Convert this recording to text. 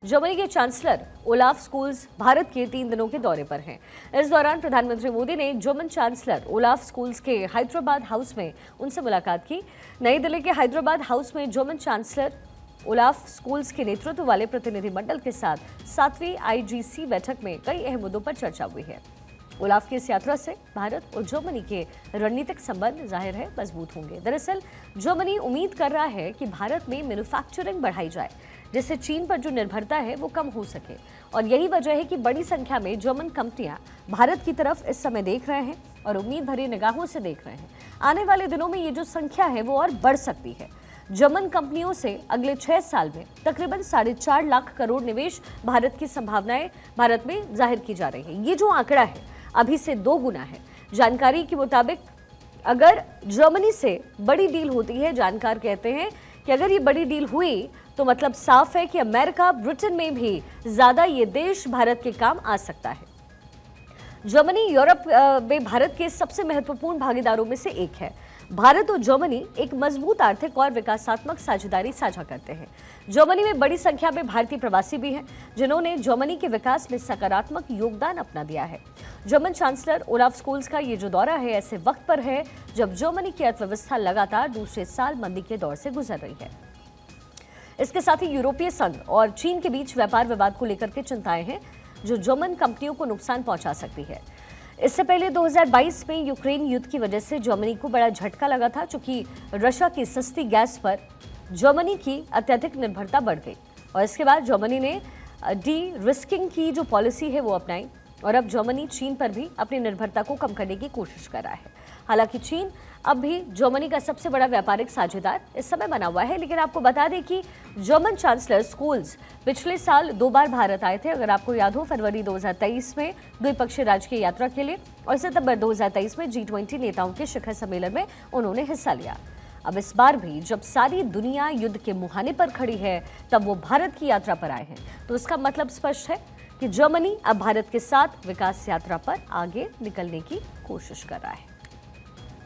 Germany के chancellor Olaf Scholz Bharat के 3 दिनों के दौरे पर हैं। इस दौरान प्रधानमंत्री मोदी ने जर्मन चांसलर ओलाफ स्कोल्ज के हैदराबाद हाउस में उनसे मुलाकात की। नई दिल्ली के हैदराबाद हाउस में जर्मन चांसलर ओलाफ स्कोल्ज के नेतृत्व वाले प्रतिनिधिमंडल के साथ 7वीं आईजीसी बैठक में कई अहम मुद्दों पर चर्चा हुई है। ओलाफ की इस यात्रा से भारत और जर्मनी के रणनीतिक संबंध जाहिर है मजबूत होंगे। दरअसल जर्मनी उम्मीद कर रहा है कि भारत में मैन्युफैक्चरिंग बढ़ाई जाए, जिससे चीन पर जो निर्भरता है वो कम हो सके। और यही वजह है कि बड़ी संख्या में जर्मन कंपनियां भारत की तरफ इस समय देख रहे हैं और उम्मीद भरी निगाहों से देख रहे हैं। आने वाले दिनों में ये जो संख्या है वो और बढ़ सकती है। जर्मन कंपनियों से अगले 6 साल में तकरीबन 4.5 लाख करोड़ निवेश भारत की संभावनाएं भारत में जाहिर की जा रही है। ये जो आंकड़ा है अभी से 2 गुना है। जानकारी के मुताबिक अगर जर्मनी से बड़ी डील होती है, जानकार कहते हैं कि अगर ये बड़ी डील हुई तो मतलब साफ है कि अमेरिका, ब्रिटेन में भी ज्यादा ये देश भारत के काम आ सकता है। जर्मनी यूरोप में भारत के सबसे महत्वपूर्ण भागीदारों में से एक है। भारत और जर्मनी एक मजबूत आर्थिक और विकासात्मक साझेदारी साझा करते हैं। जर्मनी में बड़ी संख्या में भारतीय प्रवासी भी हैं, जिन्होंने जर्मनी के विकास में सकारात्मक योगदान अपना दिया है। जर्मन चांसलर ओलाफ स्कोल्ज का ये जो दौरा है ऐसे वक्त पर है जब जर्मनी की अर्थव्यवस्था लगातार दूसरे साल मंदी के दौर से गुजर रही है। इसके साथ ही यूरोपीय संघ और चीन के बीच व्यापार विवाद को लेकर के चिंताएं हैं, जो जर्मन कंपनियों को नुकसान पहुंचा सकती है। इससे पहले 2022 में यूक्रेन युद्ध की वजह से जर्मनी को बड़ा झटका लगा था, चूंकि रशिया की सस्ती गैस पर जर्मनी की अत्यधिक निर्भरता बढ़ गई और इसके बाद जर्मनी ने डी रिस्किंग की जो पॉलिसी है वो अपनाई और अब जर्मनी चीन पर भी अपनी निर्भरता को कम करने की कोशिश कर रहा है। हालांकि चीन अब भी जर्मनी का सबसे बड़ा व्यापारिक साझेदार इस समय बना हुआ है, लेकिन आपको बता दें कि जर्मन चांसलर स्कोल्ज पिछले साल 2 बार भारत आए थे। अगर आपको याद हो, फरवरी 2023 में द्विपक्षीय राजकीय यात्रा के लिए और सितंबर 2023 में G20 नेताओं के शिखर सम्मेलन में उन्होंने हिस्सा लिया। अब इस बार भी जब सारी दुनिया युद्ध के मुहाने पर खड़ी है, तब वो भारत की यात्रा पर आए हैं। तो इसका मतलब स्पष्ट है कि जर्मनी अब भारत के साथ विकास यात्रा पर आगे निकलने की कोशिश कर रहा है।